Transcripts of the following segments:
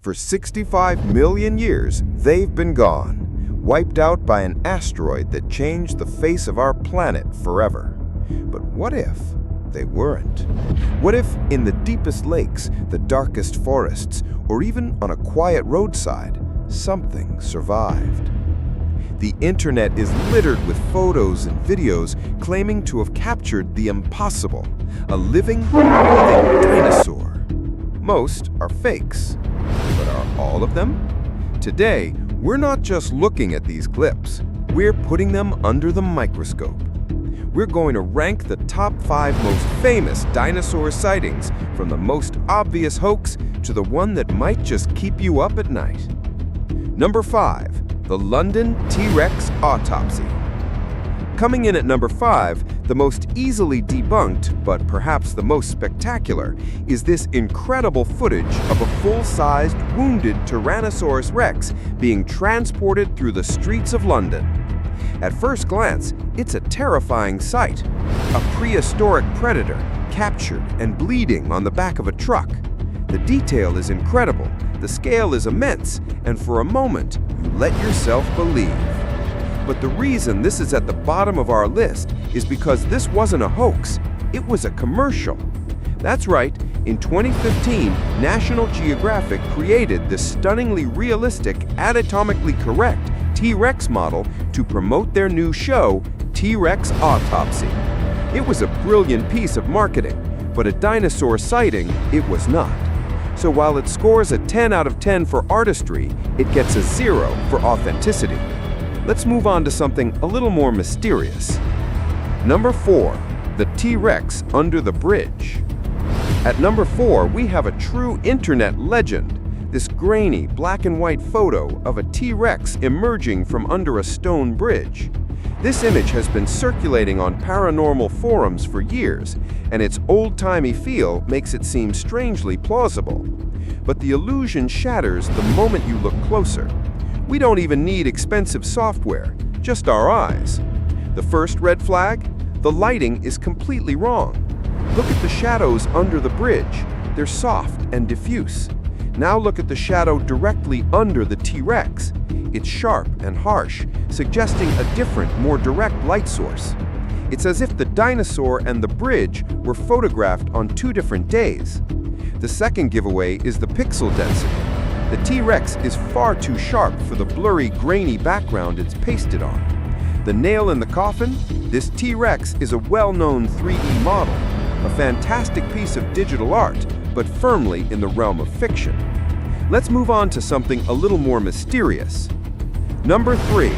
For 65 million years, they've been gone, wiped out by an asteroid that changed the face of our planet forever. But what if they weren't? What if in the deepest lakes, the darkest forests, or even on a quiet roadside, something survived? The internet is littered with photos and videos claiming to have captured the impossible, a living, breathing dinosaur. Most are fakes, but are all of them? Today, we're not just looking at these clips, we're putting them under the microscope. We're going to rank the top 5 most famous dinosaur sightings, from the most obvious hoax to the one that might just keep you up at night. Number 5, the London T-Rex Autopsy. Coming in at number 5, the most easily debunked, but perhaps the most spectacular, is this incredible footage of a full-sized, wounded Tyrannosaurus rex being transported through the streets of London. At first glance, it's a terrifying sight. A prehistoric predator captured and bleeding on the back of a truck. The detail is incredible, the scale is immense, and for a moment, you let yourself believe. But the reason this is at the bottom of our list is because this wasn't a hoax, it was a commercial. That's right, in 2015, National Geographic created this stunningly realistic, anatomically correct T-Rex model to promote their new show, T-Rex Autopsy. It was a brilliant piece of marketing, but a dinosaur sighting it was not. So while it scores a 10 out of 10 for artistry, it gets a 0 for authenticity. Let's move on to something a little more mysterious. Number 4, the T-Rex under the bridge. At number 4, we have a true internet legend, this grainy black and white photo of a T-Rex emerging from under a stone bridge. This image has been circulating on paranormal forums for years, and its old-timey feel makes it seem strangely plausible. But the illusion shatters the moment you look closer. We don't even need expensive software, just our eyes. The first red flag? The lighting is completely wrong. Look at the shadows under the bridge. They're soft and diffuse. Now look at the shadow directly under the T-Rex. It's sharp and harsh, suggesting a different, more direct light source. It's as if the dinosaur and the bridge were photographed on 2 different days. The second giveaway is the pixel density. The T-Rex is far too sharp for the blurry, grainy background it's pasted on. The nail in the coffin? This T-Rex is a well-known 3D model, a fantastic piece of digital art, but firmly in the realm of fiction. Let's move on to something a little more mysterious. Number 3,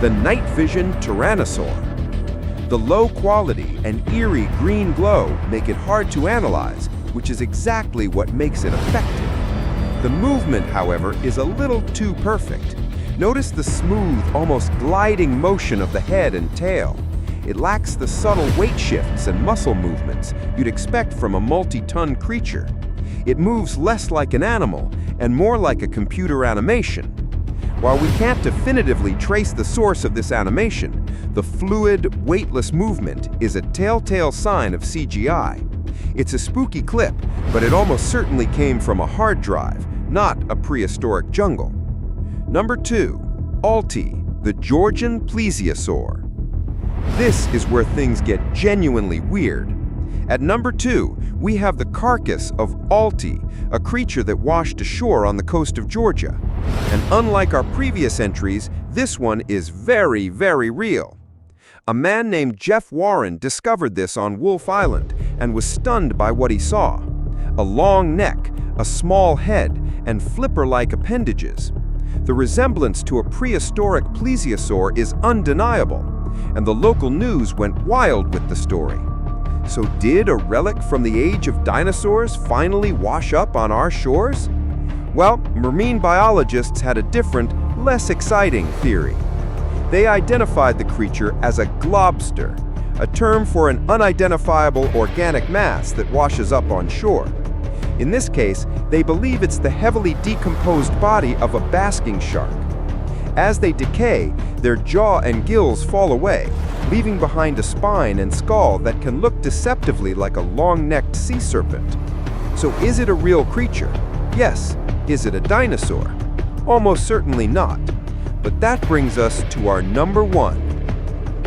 the night vision Tyrannosaur. The low quality and eerie green glow make it hard to analyze, which is exactly what makes it effective. The movement, however, is a little too perfect. Notice the smooth, almost gliding motion of the head and tail. It lacks the subtle weight shifts and muscle movements you'd expect from a multi-ton creature. It moves less like an animal and more like a computer animation. While we can't definitively trace the source of this animation, the fluid, weightless movement is a telltale sign of CGI. It's a spooky clip, but it almost certainly came from a hard drive, not a prehistoric jungle. Number 2, Alti, the Georgian Plesiosaur. This is where things get genuinely weird. At number 2, we have the carcass of Alti, a creature that washed ashore on the coast of Georgia. And unlike our previous entries, this one is very, very real. A man named Jeff Warren discovered this on Wolf Island and was stunned by what he saw. A long neck, a small head, and flipper-like appendages. The resemblance to a prehistoric plesiosaur is undeniable, and the local news went wild with the story. So did a relic from the age of dinosaurs finally wash up on our shores? Well, marine biologists had a different, less exciting theory. They identified the creature as a globster, a term for an unidentifiable organic mass that washes up on shore. In this case, they believe it's the heavily decomposed body of a basking shark. As they decay, their jaw and gills fall away, leaving behind a spine and skull that can look deceptively like a long-necked sea serpent. So is it a real creature? Yes, Is it a dinosaur? Almost certainly not. But that brings us to our number one.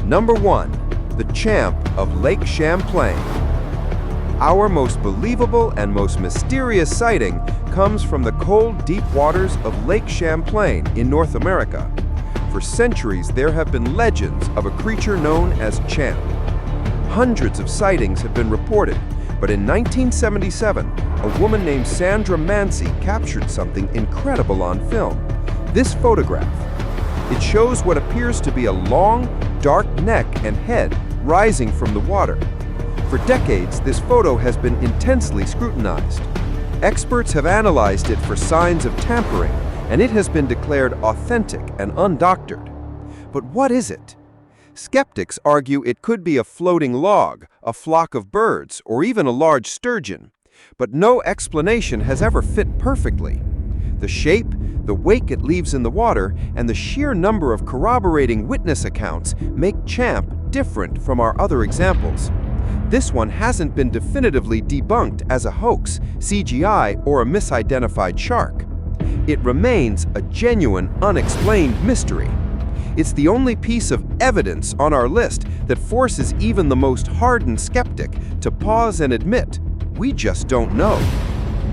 Number one, the champ of Lake Champlain. Our most believable and most mysterious sighting comes from the cold, deep waters of Lake Champlain in North America. For centuries, there have been legends of a creature known as Champ. Hundreds of sightings have been reported, but in 1977, a woman named Sandra Mancy captured something incredible on film. This photograph. It shows what appears to be a long, dark neck and head rising from the water. For decades, this photo has been intensely scrutinized. Experts have analyzed it for signs of tampering, and it has been declared authentic and undoctored. But what is it? Skeptics argue it could be a floating log, a flock of birds, or even a large sturgeon. But no explanation has ever fit perfectly. The shape, the wake it leaves in the water, and the sheer number of corroborating witness accounts make Champ different from our other examples. This one hasn't been definitively debunked as a hoax, CGI, or a misidentified shark. It remains a genuine, unexplained mystery. It's the only piece of evidence on our list that forces even the most hardened skeptic to pause and admit, we just don't know.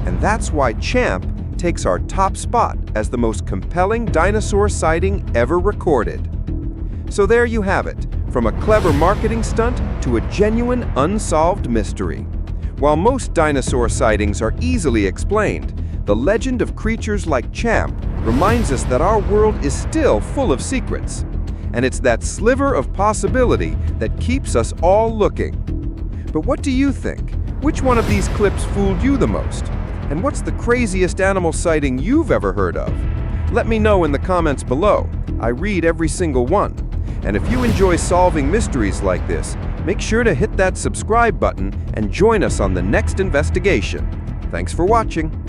And that's why Champ takes our top spot as the most compelling dinosaur sighting ever recorded. So there you have it, from a clever marketing stunt to a genuine unsolved mystery. While most dinosaur sightings are easily explained, the legend of creatures like Champ reminds us that our world is still full of secrets. And it's that sliver of possibility that keeps us all looking. But what do you think? Which one of these clips fooled you the most? And what's the craziest animal sighting you've ever heard of? Let me know in the comments below. I read every single one. And if you enjoy solving mysteries like this, make sure to hit that subscribe button and join us on the next investigation. Thanks for watching.